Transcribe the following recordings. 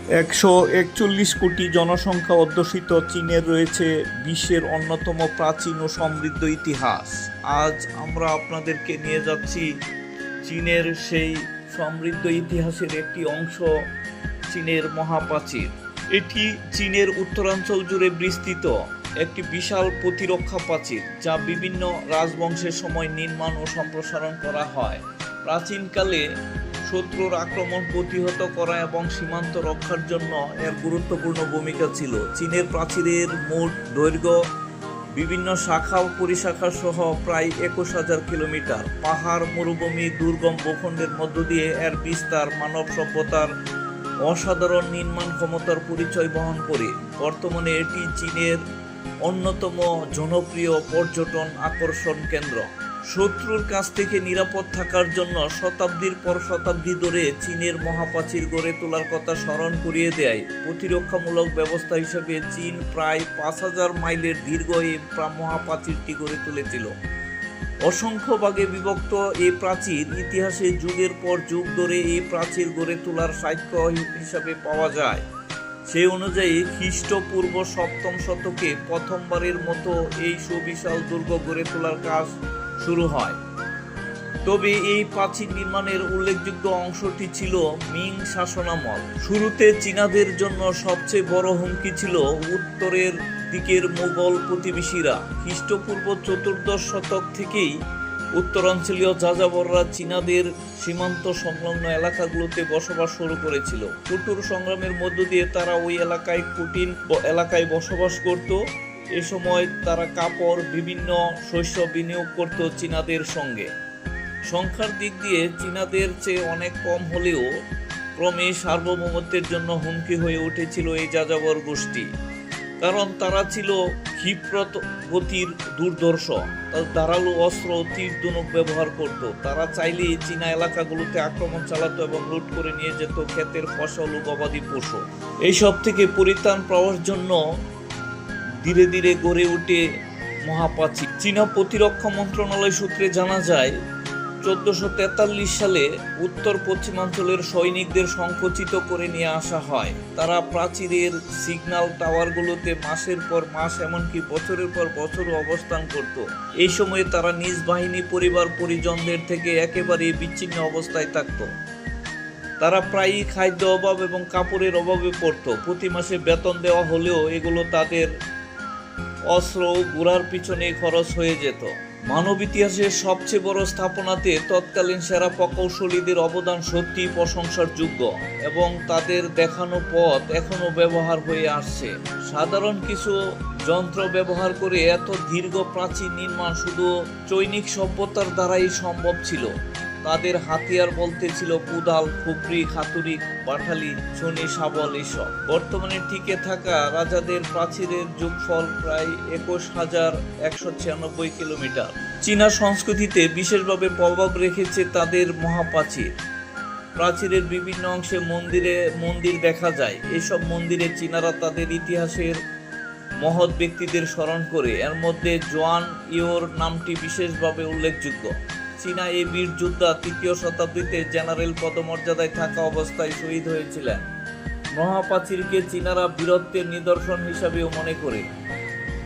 141 কোটি জনসংখ্যা অধ্যুষিত চীনের রয়েছে বিশ্বের অন্যতম প্রাচীন ও সমৃদ্ধ ইতিহাস। আজ আমরা আপনাদেরকে নিয়ে যাচ্ছি চীনের সেই সমৃদ্ধ ইতিহাসের একটি অংশ, চীনের মহাপ্রাচীর। এটি চীনের উত্তরাঞ্চল জুড়ে বিস্তৃত একটি বিশাল প্রতিরক্ষা প্রাচীর, যা বিভিন্ন রাজবংশের সময় নির্মাণ ও সম্প্রসারণ করা হয়। প্রাচীনকালে শত্রুর আক্রমণ প্রতিহত করা এবং সীমান্ত রক্ষার জন্য এর গুরুত্বপূর্ণ ভূমিকা ছিল। চীনের প্রাচীরের মোট দৈর্ঘ্য বিভিন্ন শাখা ও পরিশাখা সহ প্রায় 21,000 কিলোমিটার। পাহাড়, মরুভূমি, দুর্গম ভূখণ্ডের মধ্য দিয়ে এর বিস্তার মানব সভ্যতার অসাধারণ নির্মাণ ক্ষমতার পরিচয় বহন করে। বর্তমানে এটি চীনের অন্যতম জনপ্রিয় পর্যটন আকর্ষণ কেন্দ্র। শত্রুর কাছ থেকে নিরাপদ থাকার জন্য শতাব্দীর পর শতাব্দী ধরে চীনের মহাপ্রাচীর গড়ে তোলার কথা স্মরণ করিয়ে দেয়। প্রতিরক্ষামূলক ব্যবস্থা হিসেবে চীন প্রায় 5,000 মাইলের দীর্ঘ এই মহাপ্রাচীরটি গড়ে তুলেছিল। অসংখ্য ভাগে বিভক্ত এই প্রাচীর ইতিহাসে যুগের পর যুগ ধরে এই প্রাচীর গড়ে তোলার সাক্ষ্য হিসাবে পাওয়া যায়। সেই অনুযায়ী খ্রিস্টপূর্ব 7ম শতকে প্রথমবারের মতো এই সুবিশাল দুর্গ গড়ে তোলার কাজ শুরু হয়। তবে এই প্রাচীর নির্মাণের উল্লেখযোগ্য অংশটি ছিল মিং শাসনামল। শুরুতে চীনাদের জন্য সবচেয়ে বড় হুমকি ছিল উত্তরের দিকের মুঘল প্রতিবেশীরা। খ্রিস্টপূর্ব 14শ শতক থেকেই উত্তরাঞ্চলীয় যাযাবররা চীনাদের সীমান্ত সংলগ্ন এলাকাগুলোতে বসবাস শুরু করেছিল। কঠোর সংগ্রামের মধ্য দিয়ে তারা ওই এলাকায় বসবাস করত। এ সময় তারা কাপড়, বিভিন্ন শস্য বিনিয়োগ করত চীনাদের সঙ্গে। সংখ্যার দিক দিয়ে চীনাদের চেয়ে অনেক কম হলেও ক্রমে সার্বভৌমত্বের জন্য হুমকি হয়ে উঠেছিল এই যাযাবর গোষ্ঠী। কারণ তারা ছিল ক্ষিপ্র গতির দুর্ধর্ষ, ধারালো অস্ত্র, তীর ধনুক ব্যবহার করত। তারা চাইলেই চীনা এলাকাগুলোতে আক্রমণ চালাতো এবং লুট করে নিয়ে যেত ক্ষেতের ফসল ও গবাদি পশু। এইসব থেকে পরিত্রাণ পাওয়ার জন্য ধীরে ধীরে গড়ে ওঠে মহাপ্রাচীর। চীনা প্রতিরক্ষা মন্ত্রণালয় সূত্রে জানা যায়, 1443 সালে উত্তর পশ্চিমাঞ্চলের সৈনিকদের সংকুচিত করে নিয়ে আসা হয়। তারা প্রাচীরের সিগন্যাল টাওয়ারগুলোতে মাসের পর মাস, এমনকি বছরের পর বছরও অবস্থান করত। এই সময়ে তারা নিজ বাহিনী, পরিবার পরিজনদের থেকে একেবারে বিচ্ছিন্ন অবস্থায় থাকত। তারা প্রায়ই খাদ্য অভাব এবং কাপড়ের অভাবে পড়ত। প্রতি মাসে বেতন দেওয়া হলেও এগুলো তাদের অস্ত্র ও ঘোড়ার পিছনে খরচ হয়ে যেত। মানব ইতিহাসের সবচেয়ে বড় স্থাপনাতে তৎকালীন সেরা প্রকৌশলীদের অবদান সত্যিই প্রশংসার যোগ্য এবং তাদের দেখানো পথ এখনো ব্যবহার হয়ে আসছে। সাধারণ কিছু যন্ত্র ব্যবহার করে এত দীর্ঘ প্রাচীর নির্মাণ শুধু চৈনিক সভ্যতার দ্বারাই সম্ভব ছিল। তাদের হাতিয়ার বলতে ছিল কুদাল, খুপড়ি, হাতুড়ি, বাটালি, ছুরি, শাবল এসব। বর্তমানে টিকে থাকা রাজাদের প্রাচীরের যোগফল প্রায় 21,196 কিলোমিটার। চীনা সংস্কৃতিতে বিশেষভাবে প্রভাব রেখেছে তাদের মহাপ্রাচীর। প্রাচীরের বিভিন্ন অংশে মন্দির দেখা যায়। এসব মন্দিরে চীনারা তাদের ইতিহাসের মহৎ ব্যক্তিদের স্মরণ করে। এর মধ্যে জোয়ান ইয়োর নামটি বিশেষভাবে উল্লেখযোগ্য। চীনা এই বীর যোদ্ধা 3য় শতাব্দীতে জেনারেল পদমর্যাদায় থাকা অবস্থায় শহীদ হয়েছিলেন। মহাপ্রাচীরকে চীনারা বীরত্বের নিদর্শন হিসাবেও মনে করে।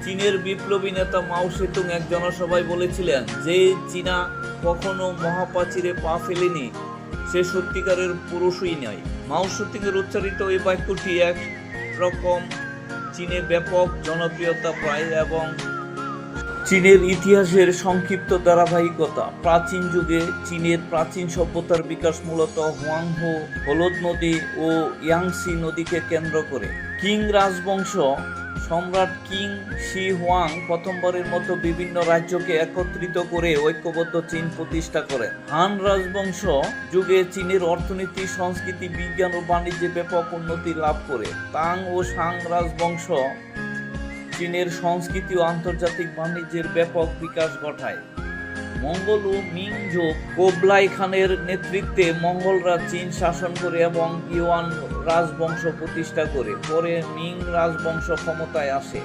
চীনের বিপ্লবী নেতা মাও সেতুং এক জনসভায় বলেছিলেন, যে চীনা কখনো মহাপ্রাচীরে পা ফেলেনি সে সত্যিকারের পুরুষই নয়। মাও সেতুংয়ের উচ্চারিত এই বাক্যটি একরকম চীনে ব্যাপক জনপ্রিয়তা পায় এবং চীনের ইতিহাসের সংক্ষিপ্ত ধারাবাহিকতা। প্রাচীন যুগে চীনের প্রাচীন সভ্যতার বিকাশ মূলত হুয়াংহো, হলুদ নদী ও ইয়াংসি নদীকে কেন্দ্র করে। কিং রাজবংশ সম্রাট কিং শি হুয়াং প্রথমবারের মতো বিভিন্ন রাজ্যকে একত্রিত করে ঐক্যবদ্ধ চীন প্রতিষ্ঠা করেন। হান রাজবংশ যুগে চীনের অর্থনীতি, সংস্কৃতি, বিজ্ঞান ও বাণিজ্যে ব্যাপক উন্নতি লাভ করে। তাং ও সাং রাজবংশ চীনের সংস্কৃতি ও আন্তর্জাতিক বাণিজ্যের ব্যাপক বিকাশ ঘটায়। মঙ্গল ও মিং যুগ কোবলাই খানের নেতৃত্বে মঙ্গলরা চীন শাসন করে এবং ইউয়ান রাজবংশ প্রতিষ্ঠা করে। পরে মিং রাজবংশ ক্ষমতায় আসে।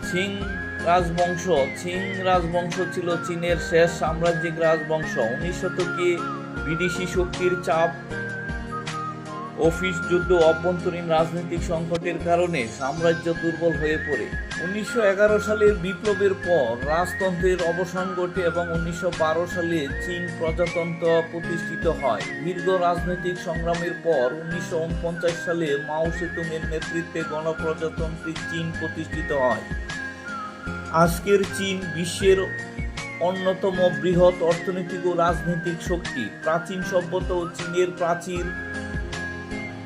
চিং রাজবংশ ছিল চীনের শেষ সাম্রাজ্যিক রাজবংশ। 19 শতকে বিদেশি শক্তির চাপ অফিস যুদ্ধ, অভ্যন্তরীণ রাজনৈতিক সংকটের কারণে সাম্রাজ্য দুর্বল হয়ে পড়ে। 1911 সালের বিপ্লবের পর রাজতন্ত্রের অবসান ঘটে এবং 1912 সালে চীন প্রজাতন্ত্র প্রতিষ্ঠিত হয়। দীর্ঘ রাজনৈতিক সংগ্রামের পর 1949 সালে মাও সেতুংয়ের নেতৃত্বে গণপ্রজাতন্ত্রী চীন প্রতিষ্ঠিত হয়। আজকের চীন বিশ্বের অন্যতম বৃহৎ অর্থনৈতিক ও রাজনৈতিক শক্তি। প্রাচীন সভ্যতা ও চীনের প্রাচীর,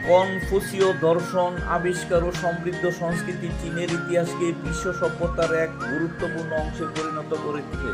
কনফুসীয় দর্শন, আবিষ্কার ও সমৃদ্ধ সংস্কৃতি চীনের ইতিহাসকে বিশ্ব সভ্যতার এক গুরুত্বপূর্ণ অংশে পরিণত করেছে।